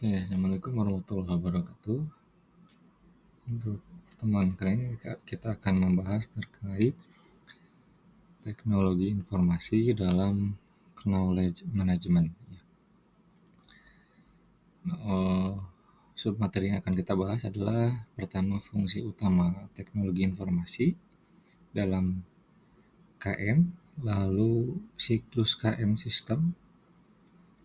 Assalamualaikum warahmatullahi wabarakatuh. Untuk pertemuan kali ini kita akan membahas terkait teknologi informasi dalam knowledge management. Submateri yang akan kita bahas adalah pertama fungsi utama teknologi informasi dalam KM, lalu siklus KM sistem,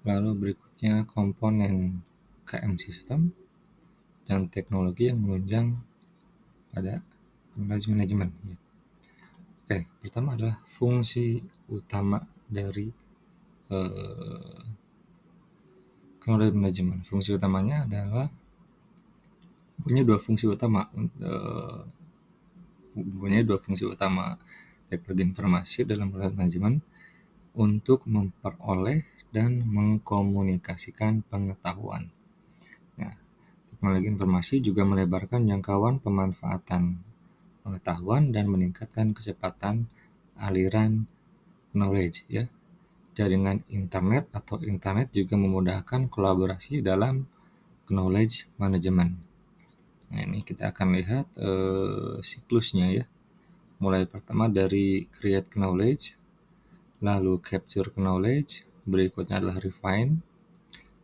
lalu berikutnya komponen KM sistem, dan teknologi yang menunjang pada knowledge management. Oke, pertama adalah fungsi utama dari knowledge management. Fungsi utamanya adalah punya dua fungsi utama teknologi informasi dalam knowledge management untuk memperoleh dan mengkomunikasikan pengetahuan. Nah, teknologi informasi juga melebarkan jangkauan pemanfaatan pengetahuan dan meningkatkan kecepatan aliran knowledge, ya. Jaringan internet atau internet juga memudahkan kolaborasi dalam knowledge management. Nah, ini kita akan lihat siklusnya, ya. Mulai pertama dari create knowledge, lalu capture knowledge, berikutnya adalah refine,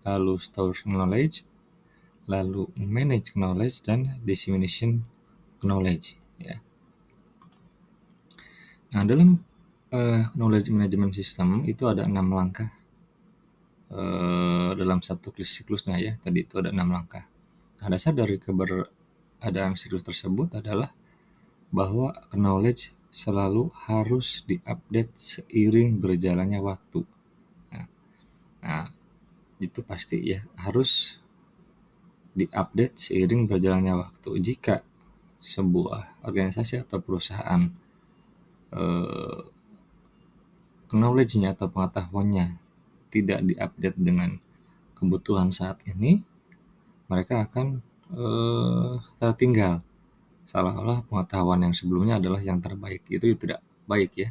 lalu store knowledge, lalu manage knowledge, dan dissemination knowledge, ya. Nah, dalam knowledge management system itu ada 6 langkah dalam satu siklusnya, ya. Tadi itu ada 6 langkah. Nah, dasar dari keberadaan siklus tersebut adalah bahwa knowledge selalu harus diupdate seiring berjalannya waktu. Nah, itu pasti, ya, harus diupdate seiring berjalannya waktu. Jika sebuah organisasi atau perusahaan knowledge-nya atau pengetahuannya tidak diupdate dengan kebutuhan saat ini, mereka akan tertinggal, seolah-olah pengetahuan yang sebelumnya adalah yang terbaik. Itu tidak baik, ya.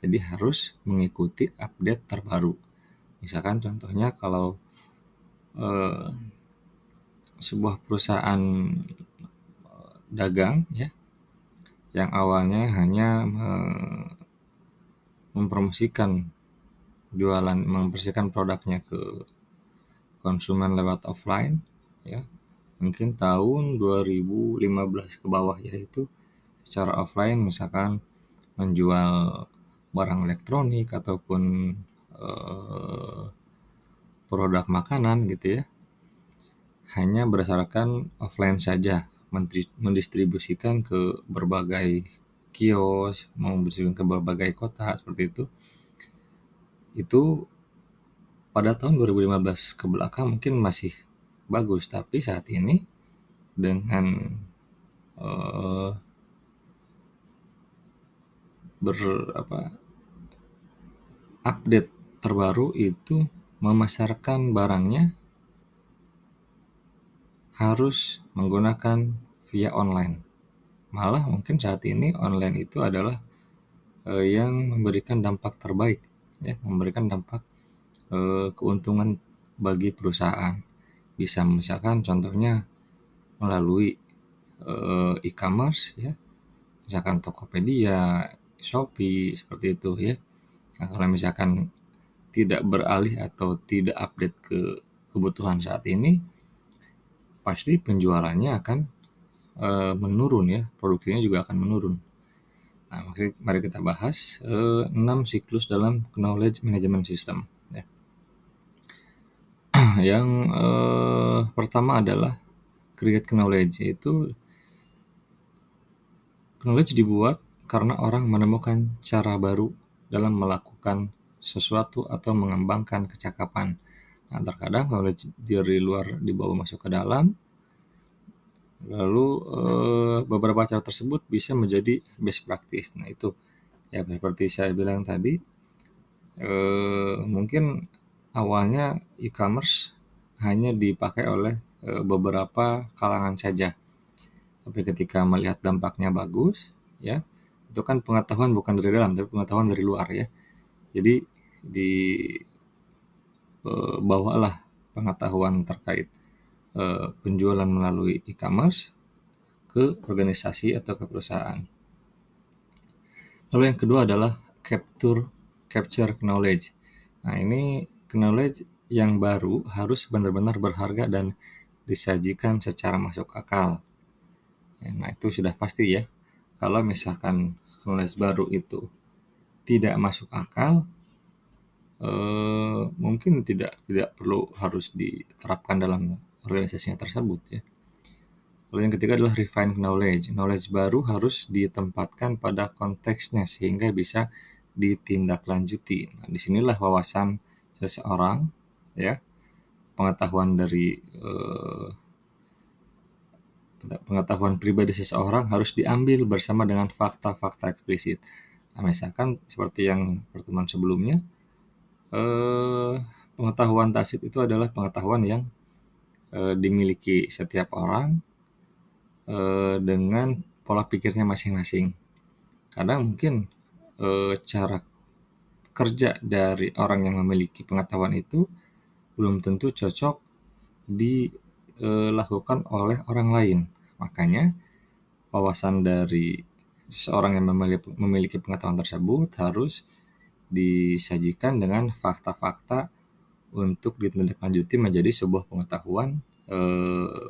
Jadi harus mengikuti update terbaru. Misalkan contohnya kalau sebuah perusahaan dagang, ya, yang awalnya hanya mempromosikan produknya ke konsumen lewat offline, ya, mungkin tahun 2015 ke bawah, yaitu secara offline misalkan menjual barang elektronik ataupun produk makanan, gitu, ya, hanya berdasarkan offline saja, mendistribusikan ke berbagai kios, mendistribusikan ke berbagai kota, seperti itu. Itu pada tahun 2015 ke belakang mungkin masih bagus, tapi saat ini dengan update terbaru itu memasarkan barangnya harus menggunakan via online. Malah mungkin saat ini online itu adalah yang memberikan dampak terbaik, ya, memberikan dampak keuntungan bagi perusahaan. Bisa misalkan contohnya melalui e-commerce, ya, misalkan Tokopedia, Shopee, seperti itu, ya. Nah, kalau misalkan tidak beralih atau tidak update ke kebutuhan saat ini, pasti penjualannya akan menurun, ya, produksinya juga akan menurun. Nah, mari kita bahas 6 siklus dalam knowledge management system, ya. Yang pertama adalah create knowledge, yaitu knowledge dibuat karena orang menemukan cara baru dalam melakukan sesuatu atau mengembangkan kecakapan. Nah, terkadang knowledge dari luar dibawa masuk ke dalam, lalu beberapa cara tersebut bisa menjadi best practice. Nah, itu, ya, seperti saya bilang tadi, mungkin awalnya e-commerce hanya dipakai oleh beberapa kalangan saja, tapi ketika melihat dampaknya bagus, ya, itu kan pengetahuan bukan dari dalam, tapi pengetahuan dari luar, ya. Jadi dibawalah pengetahuan terkait penjualan melalui e-commerce ke organisasi atau ke perusahaan. Lalu yang kedua adalah capture knowledge. Nah, ini knowledge yang baru harus benar-benar berharga dan disajikan secara masuk akal. Nah, itu sudah pasti ya. Kalau misalkan knowledge baru itu tidak masuk akal, mungkin tidak perlu harus diterapkan dalam organisasinya tersebut ya. Lalu yang ketiga adalah refine knowledge. Knowledge baru harus ditempatkan pada konteksnya sehingga bisa ditindaklanjuti. Nah, disinilah wawasan seseorang, ya, pengetahuan pribadi seseorang harus diambil bersama dengan fakta-fakta eksplisit. Nah, misalkan seperti yang pertemuan sebelumnya, pengetahuan tacit itu adalah pengetahuan yang dimiliki setiap orang dengan pola pikirnya masing-masing. Kadang mungkin cara kerja dari orang yang memiliki pengetahuan itu belum tentu cocok dilakukan oleh orang lain. Makanya wawasan dari seseorang yang memiliki pengetahuan tersebut harus disajikan dengan fakta-fakta untuk ditindaklanjuti menjadi sebuah pengetahuan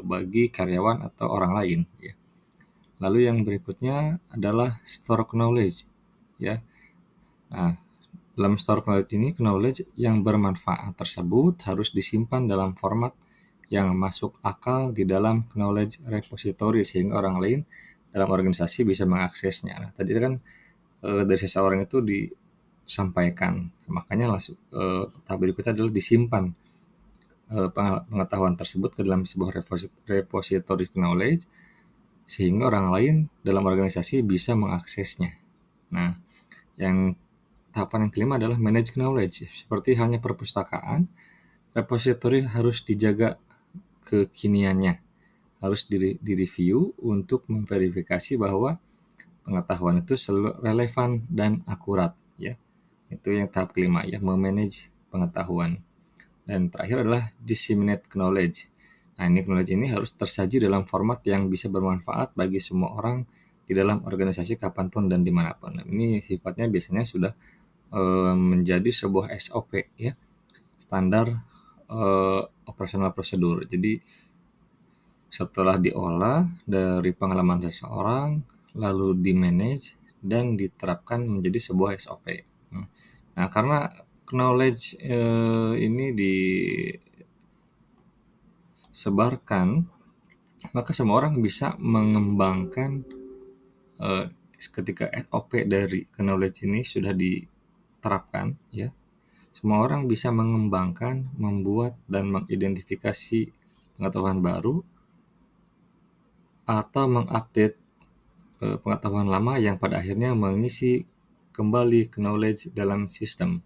bagi karyawan atau orang lain ya. Lalu yang berikutnya adalah store knowledge ya. Nah, dalam store knowledge yang bermanfaat tersebut harus disimpan dalam format yang masuk akal di dalam knowledge repository sehingga orang lain dalam organisasi bisa mengaksesnya. Nah, tadi kan dari seseorang itu disampaikan, makanya langsung tahap berikutnya adalah disimpan pengetahuan tersebut ke dalam sebuah repository knowledge sehingga orang lain dalam organisasi bisa mengaksesnya. Nah, yang tahapan yang kelima adalah manage knowledge. Seperti halnya perpustakaan, repository harus dijaga kekiniannya, harus direview untuk memverifikasi bahwa pengetahuan itu selalu relevan dan akurat ya. Itu yang tahap kelima ya, memanage pengetahuan. Dan terakhir adalah disseminate knowledge. Nah, ini knowledge ini harus tersaji dalam format yang bisa bermanfaat bagi semua orang di dalam organisasi kapanpun dan dimanapun. Nah, ini sifatnya biasanya sudah menjadi sebuah SOP ya, standar operasional prosedur. Jadi setelah diolah dari pengalaman seseorang, lalu di-manage dan diterapkan menjadi sebuah SOP. Nah, karena knowledge ini disebarkan, maka semua orang bisa mengembangkan ketika SOP dari knowledge ini sudah diterapkan ya. Semua orang bisa mengembangkan, membuat dan mengidentifikasi pengetahuan baru atau mengupdate pengetahuan lama yang pada akhirnya mengisi kembali knowledge dalam sistem.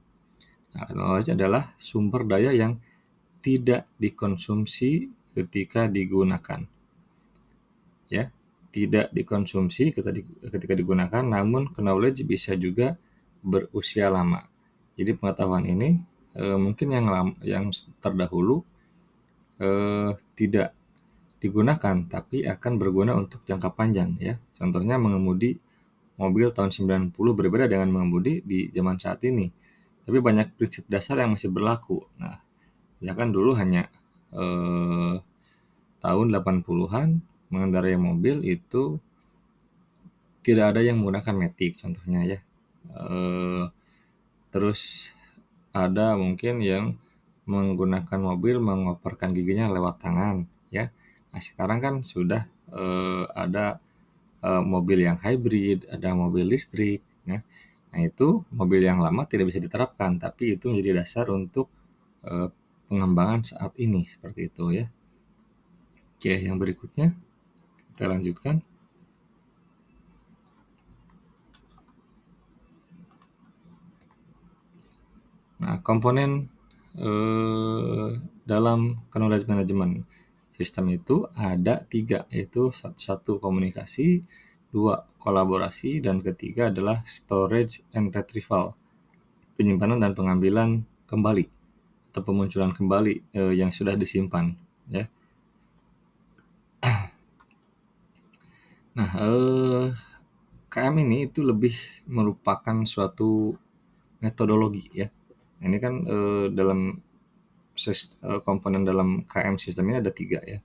Nah, knowledge adalah sumber daya yang tidak dikonsumsi ketika digunakan. Ya, tidak dikonsumsi ketika digunakan, namun knowledge bisa juga berusia lama. Jadi pengetahuan ini mungkin yang terdahulu tidak digunakan, tapi akan berguna untuk jangka panjang ya. Contohnya mengemudi mobil tahun 90 berbeda dengan mengemudi di zaman saat ini. Tapi banyak prinsip dasar yang masih berlaku. Nah, ya kan dulu hanya tahun 80-an mengendarai mobil itu tidak ada yang menggunakan matic contohnya ya. Terus ada mungkin yang menggunakan mobil mengoperkan giginya lewat tangan ya. Nah, sekarang kan sudah ada mobil yang hybrid, ada mobil listrik ya. Nah, itu mobil yang lama tidak bisa diterapkan, tapi itu menjadi dasar untuk pengembangan saat ini seperti itu ya. Oke, yang berikutnya kita lanjutkan. Nah, komponen dalam knowledge management sistem itu ada 3, yaitu 1 komunikasi, 2 kolaborasi, dan ketiga adalah storage and retrieval, penyimpanan dan pengambilan kembali atau pemunculan kembali yang sudah disimpan ya. Nah, KM ini itu lebih merupakan suatu metodologi ya. Ini kan dalam komponen dalam KM sistem ini ada 3 ya.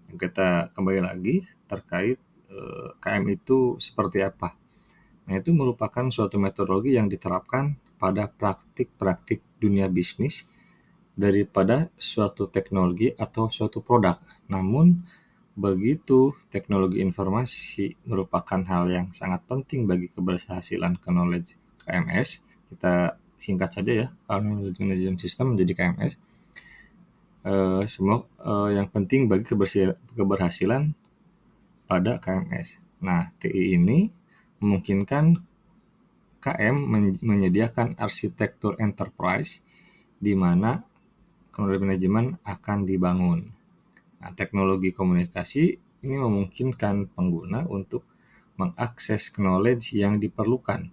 Yang kita kembali lagi terkait KM itu seperti apa. Nah, itu merupakan suatu metodologi yang diterapkan pada praktik-praktik dunia bisnis daripada suatu teknologi atau suatu produk. Namun, begitu teknologi informasi merupakan hal yang sangat penting bagi keberhasilan knowledge KMS, kita singkat saja ya, Knowledge Management System menjadi KMS. Semua yang penting bagi keberhasilan pada KMS. Nah, TI ini memungkinkan KM menyediakan arsitektur enterprise di mana knowledge management akan dibangun. Nah, teknologi komunikasi ini memungkinkan pengguna untuk mengakses knowledge yang diperlukan.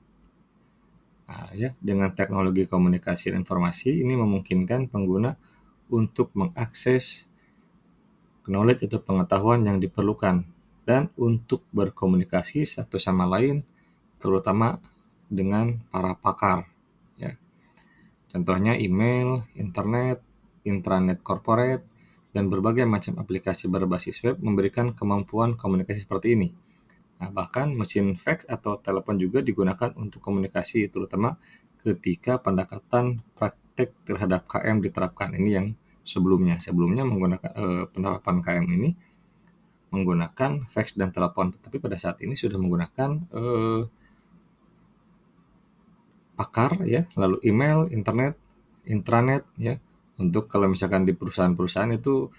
Nah, ya, dengan teknologi komunikasi dan informasi ini memungkinkan pengguna untuk mengakses knowledge atau pengetahuan yang diperlukan dan untuk berkomunikasi satu sama lain, terutama dengan para pakar. Ya. Contohnya email, internet, intranet corporate, dan berbagai macam aplikasi berbasis web memberikan kemampuan komunikasi seperti ini. Nah, bahkan mesin fax atau telepon juga digunakan untuk komunikasi, terutama ketika pendekatan praktek terhadap KM diterapkan. Ini yang sebelumnya menggunakan penerapan KM ini menggunakan fax dan telepon, tapi pada saat ini sudah menggunakan pakar ya, lalu email, internet, intranet ya. Untuk kalau misalkan di perusahaan-perusahaan itu,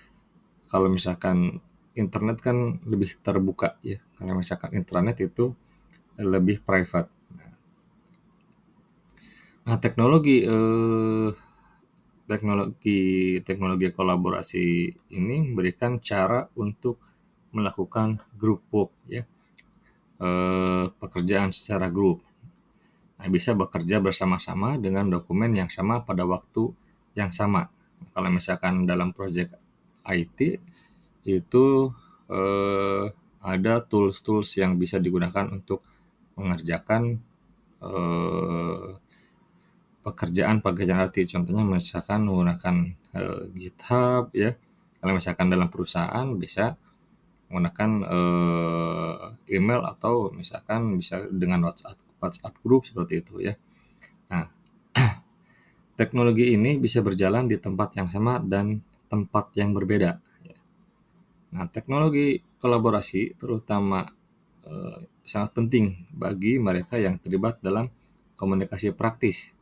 kalau misalkan internet kan lebih terbuka ya. Kalau misalkan intranet itu lebih private. Nah, teknologi kolaborasi ini memberikan cara untuk melakukan group work ya, pekerjaan secara grup. Nah, bisa bekerja bersama-sama dengan dokumen yang sama pada waktu yang sama. Kalau misalkan dalam proyek IT itu ada tools-tools yang bisa digunakan untuk mengerjakan pekerjaan IT. Contohnya misalkan menggunakan GitHub ya. Kalau misalkan dalam perusahaan bisa menggunakan email atau misalkan bisa dengan WhatsApp group seperti itu ya. Nah, teknologi ini bisa berjalan di tempat yang sama dan tempat yang berbeda. Nah, teknologi kolaborasi terutama sangat penting bagi mereka yang terlibat dalam komunikasi praktis,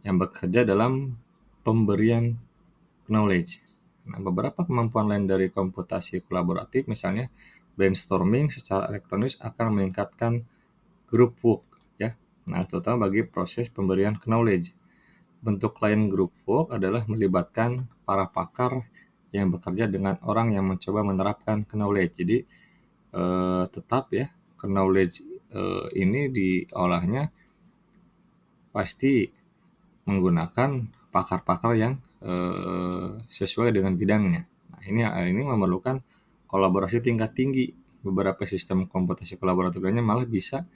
yang bekerja dalam pemberian knowledge. Nah, beberapa kemampuan lain dari komputasi kolaboratif, misalnya brainstorming secara elektronis akan meningkatkan group work, ya. Nah, terutama bagi proses pemberian knowledge. Bentuk lain group work adalah melibatkan para pakar yang bekerja dengan orang yang mencoba menerapkan knowledge. Jadi tetap ya, knowledge ini diolahnya pasti menggunakan pakar-pakar yang sesuai dengan bidangnya. Nah, ini memerlukan kolaborasi tingkat tinggi. Beberapa sistem komputasi kolaboratif lainnya malah bisa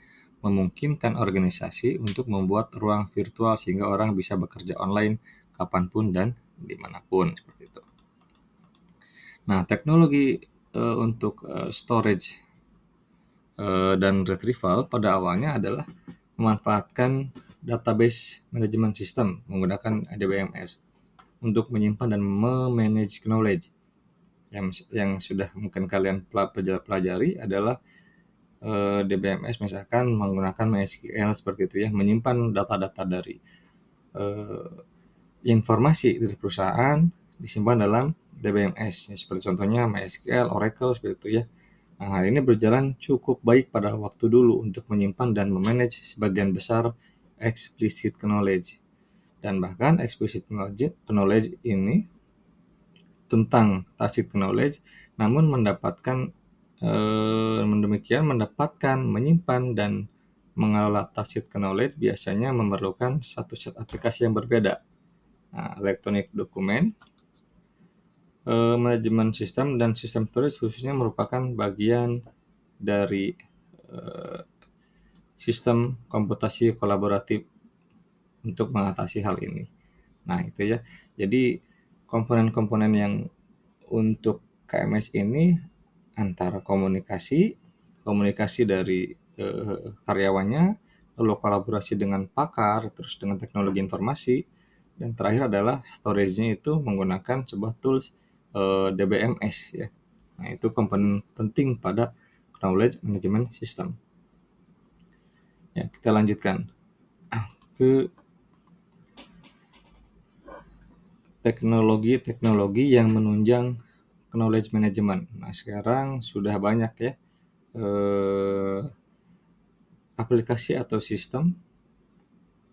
memungkinkan organisasi untuk membuat ruang virtual sehingga orang bisa bekerja online kapanpun dan dimanapun seperti itu. Nah, teknologi untuk storage dan retrieval pada awalnya adalah memanfaatkan database management system menggunakan DBMS untuk menyimpan dan memanage knowledge. Yang sudah mungkin kalian pelajari adalah DBMS misalkan menggunakan MySQL seperti itu ya, menyimpan data-data dari informasi dari perusahaan disimpan dalam DBMS ya, seperti contohnya MySQL, Oracle seperti itu ya. Nah, hal ini berjalan cukup baik pada waktu dulu untuk menyimpan dan memanage sebagian besar explicit knowledge. Dan bahkan explicit knowledge ini tentang tacit knowledge, namun mendapatkan, menyimpan, dan mengelola tacit knowledge biasanya memerlukan satu set aplikasi yang berbeda. Nah, electronic document management system dan sistem storage khususnya merupakan bagian dari sistem komputasi kolaboratif untuk mengatasi hal ini. Nah, itu ya. Jadi komponen-komponen yang untuk KMS ini antara komunikasi dari karyawannya, lalu kolaborasi dengan pakar, terus dengan teknologi informasi, dan terakhir adalah storage-nya itu menggunakan sebuah tools DBMS ya. Nah, itu komponen penting pada knowledge management system. Ya, kita lanjutkan ke teknologi-teknologi yang menunjang knowledge management. Nah, sekarang sudah banyak ya aplikasi atau sistem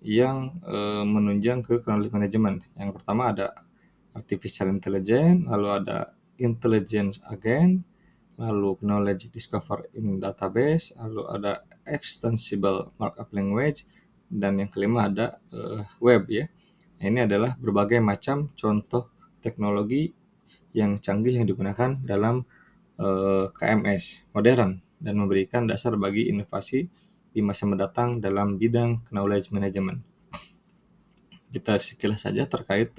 yang menunjang ke knowledge management. Yang pertama ada artificial intelligence, lalu ada intelligence agent, lalu knowledge discover in database, lalu ada extensible markup language, dan yang kelima ada web ya. Nah, ini adalah berbagai macam contoh teknologi yang canggih yang digunakan dalam KMS modern dan memberikan dasar bagi inovasi di masa mendatang dalam bidang knowledge management. Kita sekilas saja terkait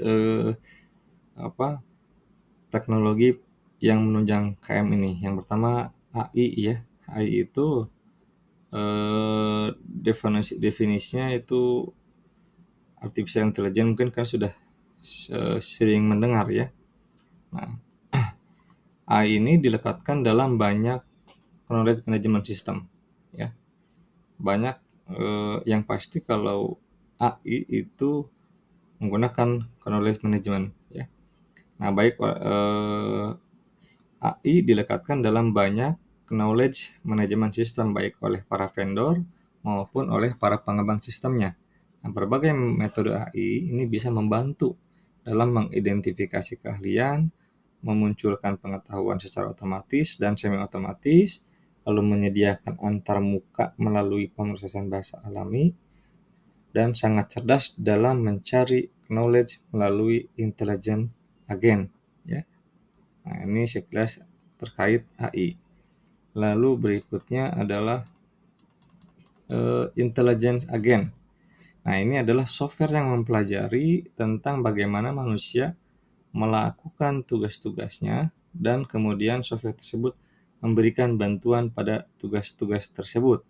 teknologi yang menunjang KM ini. Yang pertama AI ya. AI itu definisinya itu artificial intelligence, mungkin kan sudah sering mendengar ya. Nah, AI ini dilekatkan dalam banyak knowledge management system ya. Banyak yang pasti kalau AI itu menggunakan knowledge management ya. Nah, baik AI dilekatkan dalam banyak knowledge management system baik oleh para vendor maupun oleh para pengembang sistemnya. Nah, berbagai metode AI ini bisa membantu dalam mengidentifikasi keahlian, memunculkan pengetahuan secara otomatis dan semi-otomatis, lalu menyediakan antar muka melalui pemrosesan bahasa alami, dan sangat cerdas dalam mencari knowledge melalui intelligent agent. Ya. Nah, ini sekilas terkait AI. Lalu berikutnya adalah intelligence agent. Nah, ini adalah software yang mempelajari tentang bagaimana manusia melakukan tugas-tugasnya dan kemudian software tersebut memberikan bantuan pada tugas-tugas tersebut.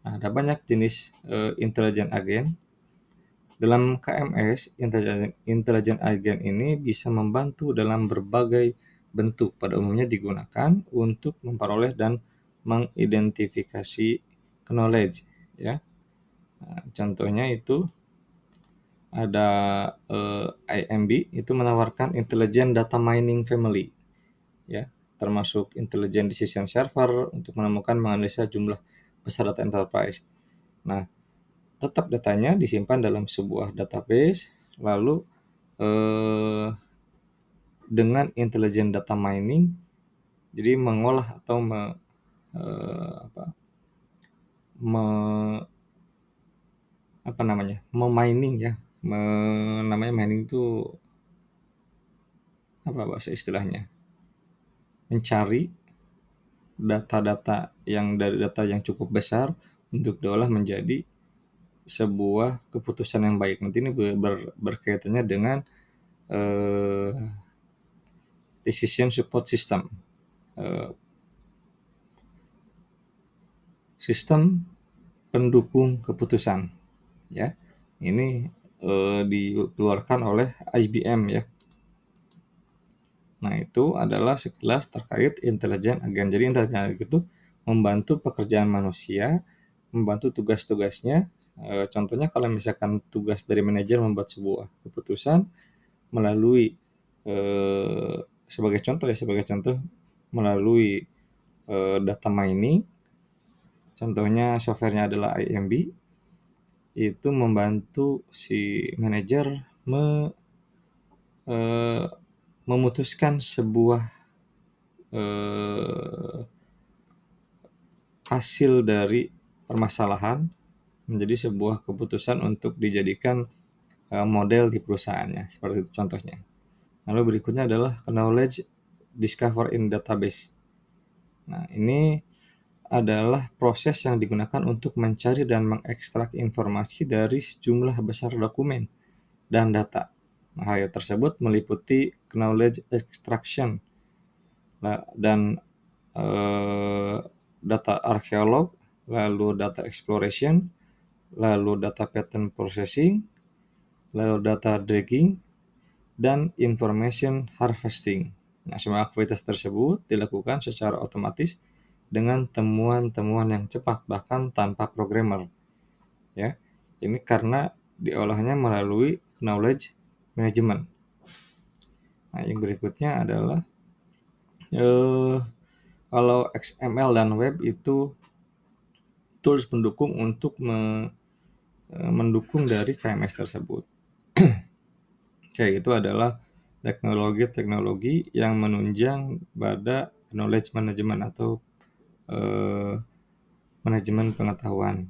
Nah, ada banyak jenis intelligent agent. Dalam KMS, intelligent agent ini bisa membantu dalam berbagai bentuk. Pada umumnya digunakan untuk memperoleh dan mengidentifikasi knowledge. Ya, nah, contohnya itu ada IMB itu menawarkan intelligent data mining family, ya, termasuk intelligent decision server untuk menemukan menganalisa jumlah besar data enterprise. Nah, tetap datanya disimpan dalam sebuah database, lalu dengan intelligent data mining, jadi mengolah atau memining ya, namanya mining itu apa bahasa istilahnya, mencari data-data dari data yang cukup besar untuk diolah menjadi sebuah keputusan yang baik. Nanti ini berkaitannya dengan decision support system, sistem pendukung keputusan ya. Ini dikeluarkan oleh IBM ya. Nah, itu adalah sekilas terkait intelligent agent. Jadi intelligent agent itu membantu pekerjaan manusia, membantu tugas-tugasnya. Contohnya kalau misalkan tugas dari manajer membuat sebuah keputusan melalui sebagai contoh melalui data mining. Contohnya softwarenya adalah IMB. Itu membantu si manajer memutuskan sebuah hasil dari permasalahan menjadi sebuah keputusan untuk dijadikan model di perusahaannya, seperti itu contohnya. Lalu berikutnya adalah knowledge discover in database. Nah, ini adalah proses yang digunakan untuk mencari dan mengekstrak informasi dari sejumlah besar dokumen dan data. Nah, hal tersebut meliputi knowledge extraction dan data arkeolog, lalu data exploration, lalu data pattern processing, lalu data dragging, dan information harvesting. Nah, semua aktivitas tersebut dilakukan secara otomatis dengan temuan-temuan yang cepat, bahkan tanpa programmer. Ya, ini karena diolahnya melalui knowledge management. Nah, yang berikutnya adalah kalau XML dan web itu tools pendukung untuk mendukung dari KMS tersebut. Itu adalah teknologi-teknologi yang menunjang pada knowledge management atau manajemen pengetahuan.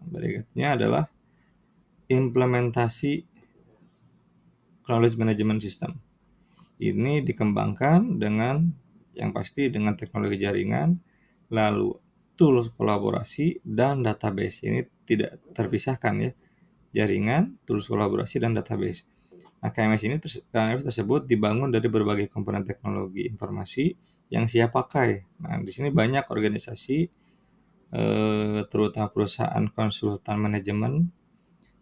Berikutnya adalah implementasi knowledge management system. Ini dikembangkan dengan yang pasti dengan teknologi jaringan, lalu tools kolaborasi dan database. Ini tidak terpisahkan ya. Jaringan, tools kolaborasi dan database. Nah, KMS tersebut dibangun dari berbagai komponen teknologi informasi yang siap pakai. Nah, di sini banyak organisasi, terutama perusahaan konsultan manajemen,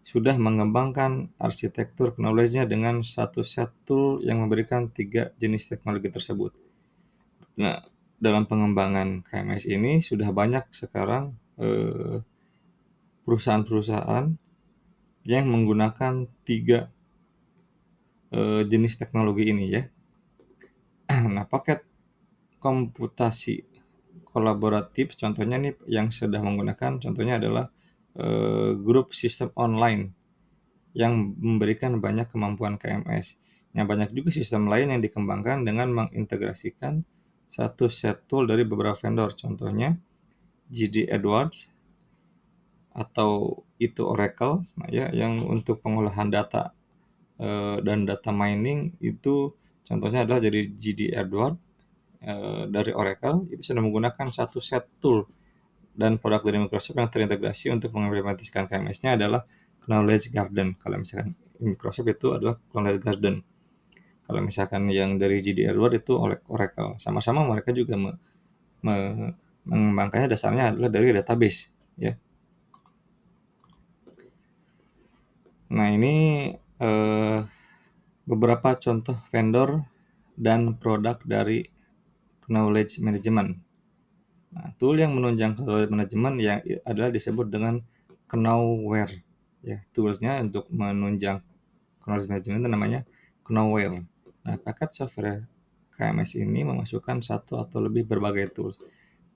sudah mengembangkan arsitektur knowledge-nya dengan satu set tool yang memberikan 3 jenis teknologi tersebut. Nah, dalam pengembangan KMS ini sudah banyak sekarang perusahaan-perusahaan yang menggunakan 3 jenis teknologi ini ya. Nah, paket komputasi kolaboratif contohnya nih yang sudah menggunakan contohnya adalah grup sistem online yang memberikan banyak kemampuan KMS. Nah, banyak juga sistem lain yang dikembangkan dengan mengintegrasikan satu set tool dari beberapa vendor, contohnya GD Edwards atau itu Oracle, nah ya, yang untuk pengolahan data dan data mining itu contohnya adalah dari GD Edwards dari Oracle itu sudah menggunakan satu set tool, dan produk dari Microsoft yang terintegrasi untuk mengimplementasikan KMS-nya adalah Knowledge Garden. Kalau misalkan Microsoft itu adalah Knowledge Garden. Kalau misalkan yang dari GD Edwards itu Oracle. Sama-sama mereka juga mengembangkannya dasarnya adalah dari database. Ya. Nah, ini beberapa contoh vendor dan produk dari knowledge management. Nah, tool yang menunjang knowledge management yang adalah disebut dengan Knowware. Ya, toolsnya untuk menunjang knowledge management itu namanya Knowware. Nah, paket software KMS ini memasukkan satu atau lebih berbagai tools.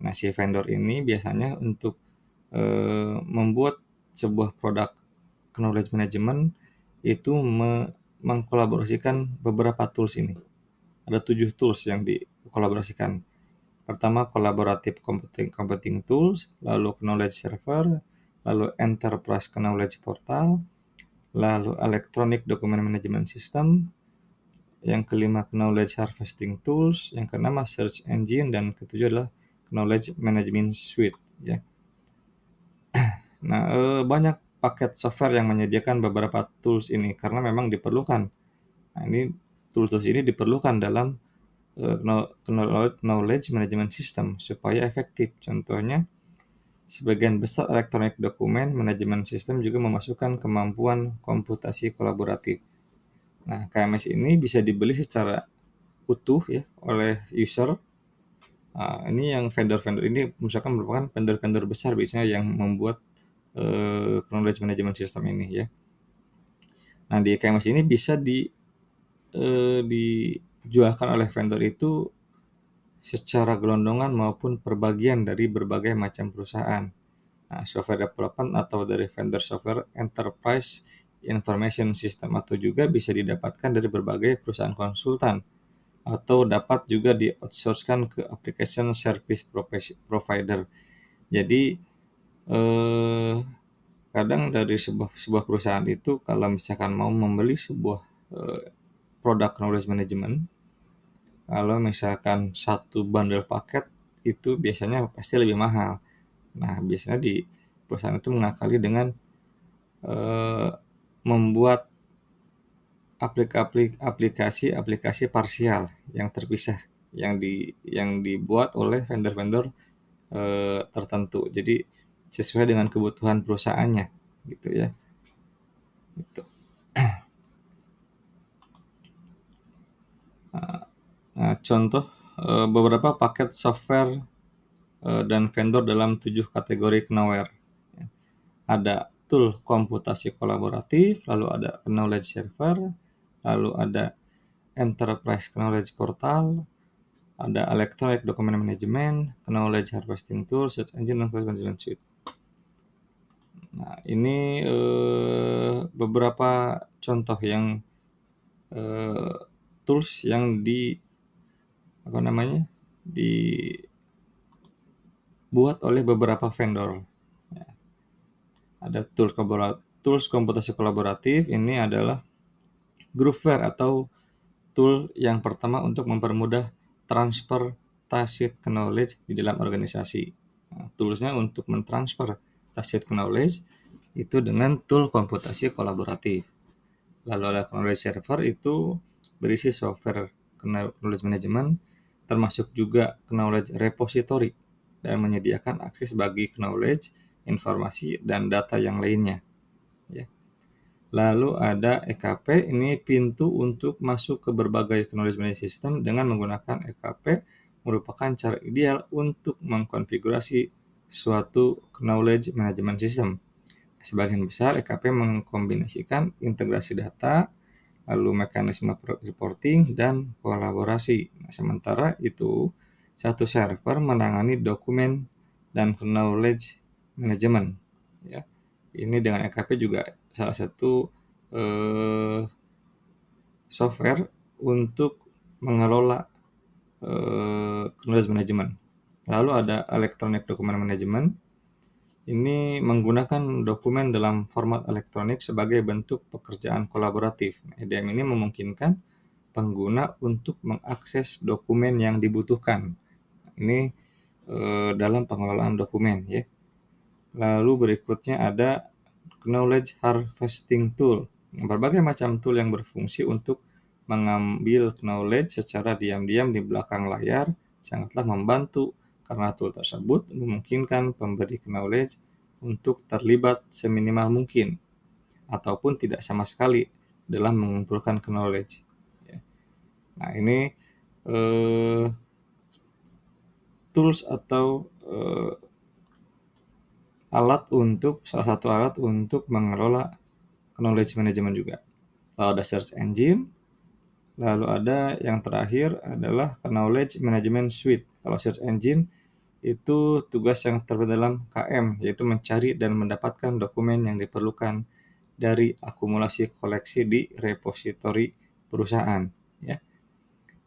Nah, si vendor ini biasanya untuk membuat sebuah produk knowledge management itu mengkolaborasikan beberapa tools ini. Ada 7 tools yang dikolaborasikan. Pertama, collaborative computing tools, lalu knowledge server, lalu enterprise knowledge portal, lalu electronic document management system, yang kelima knowledge harvesting tools, yang keenam search engine, dan ketujuh adalah knowledge management suite. Ya. Nah, banyak paket software yang menyediakan beberapa tools ini karena memang diperlukan. Nah, ini tools ini diperlukan dalam knowledge management system supaya efektif. Contohnya, sebagian besar electronic document management system juga memasukkan kemampuan komputasi kolaboratif. Nah, KMS ini bisa dibeli secara utuh ya oleh user. Nah, ini yang vendor-vendor ini misalkan merupakan vendor-vendor besar biasanya yang membuat knowledge management system ini ya. Nah, di KMS ini bisa dijualkan oleh vendor itu secara gelondongan maupun per bagian dari berbagai macam perusahaan. Nah, software development atau dari vendor software enterprise information system atau juga bisa didapatkan dari berbagai perusahaan konsultan atau dapat juga di-outsourcekan ke application service provider. Jadi kadang dari sebuah perusahaan itu kalau misalkan mau membeli sebuah produk knowledge management, kalau misalkan satu bundle paket itu biasanya pasti lebih mahal. Nah, biasanya di perusahaan itu mengakali dengan membuat aplikasi parsial yang terpisah yang dibuat oleh vendor-vendor tertentu. Jadi sesuai dengan kebutuhan perusahaannya, gitu ya. Gitu. Nah, contoh beberapa paket software dan vendor dalam 7 kategori Knoware. Ada tool komputasi kolaboratif, lalu ada knowledge server, lalu ada enterprise knowledge portal, ada electronic document management, knowledge harvesting tool, search engine, dan knowledge management suite. Nah, ini beberapa contoh yang tools yang dibuat oleh beberapa vendor. Ya. Ada tools komputasi kolaboratif. Ini adalah Grooveware atau tool yang pertama untuk mempermudah transfer tacit knowledge di dalam organisasi. Nah, toolsnya untuk mentransfer tacit knowledge itu dengan tool komputasi kolaboratif. Lalu ada knowledge server, itu berisi software knowledge management, termasuk juga knowledge repository, dan menyediakan akses bagi knowledge, informasi, dan data yang lainnya. Ya. Lalu ada EKP, ini pintu untuk masuk ke berbagai knowledge management system. Dengan menggunakan EKP merupakan cara ideal untuk mengkonfigurasi suatu knowledge management system. Sebagian besar EKP mengkombinasikan integrasi data, lalu mekanisme reporting, dan kolaborasi. Nah, sementara itu, satu server menangani dokumen dan knowledge management. Ya. Ini dengan EKP juga salah satu software untuk mengelola knowledge management. Lalu ada electronic document management. Ini menggunakan dokumen dalam format elektronik sebagai bentuk pekerjaan kolaboratif. EDM ini memungkinkan pengguna untuk mengakses dokumen yang dibutuhkan. Ini dalam pengelolaan dokumen, ya. Lalu berikutnya ada knowledge harvesting tool. Berbagai macam tool yang berfungsi untuk mengambil knowledge secara diam-diam di belakang layar sangatlah membantu, karena tool tersebut memungkinkan pemberi knowledge untuk terlibat seminimal mungkin ataupun tidak sama sekali dalam mengumpulkan knowledge. Nah, ini tools atau salah satu alat untuk mengelola knowledge management juga. Lalu ada search engine, lalu ada yang terakhir adalah knowledge management suite. Kalau search engine itu tugas yang terdapat dalam KM, yaitu mencari dan mendapatkan dokumen yang diperlukan dari akumulasi koleksi di repositori perusahaan. Ya.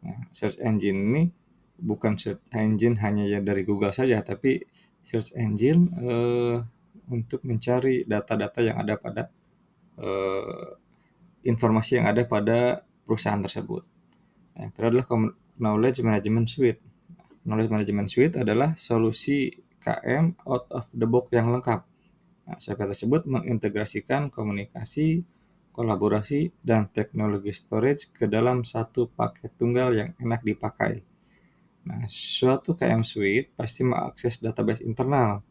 Nah, search engine ini bukan search engine hanya ya dari Google saja, tapi search engine untuk mencari data-data yang ada pada informasi yang ada pada perusahaan tersebut. Yang kedua adalah knowledge management suite. Knowledge management suite adalah solusi KM out of the box yang lengkap. Nah, software tersebut mengintegrasikan komunikasi, kolaborasi, dan teknologi storage ke dalam satu paket tunggal yang enak dipakai. Nah, suatu KM Suite pasti mengakses database internal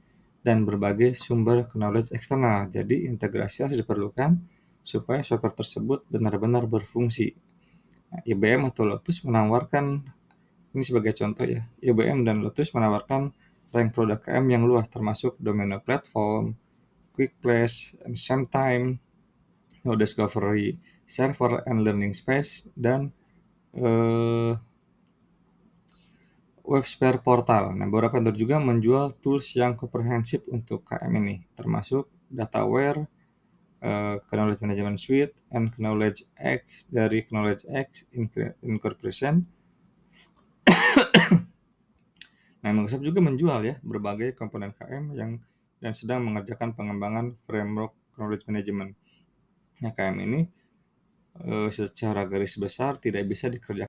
dan berbagai sumber knowledge eksternal. Jadi, integrasi harus diperlukan supaya software tersebut benar-benar berfungsi. Nah, IBM atau Lotus menawarkan, ini sebagai contoh ya, IBM dan Lotus menawarkan rank produk KM yang luas, termasuk Domino Platform, Quick Place, and SameTime, No Discovery Server and Learning Space, dan WebSphere Portal. Nah, beberapa vendor juga menjual tools yang komprehensif untuk KM ini, termasuk Dataware, Knowledge Management Suite, and Knowledge X dari Knowledge X Incorporation. Nah, Microsoft juga menjual ya berbagai komponen KM dan sedang mengerjakan pengembangan framework Knowledge Management. Nah, KM ini secara garis besar tidak bisa dikerjakan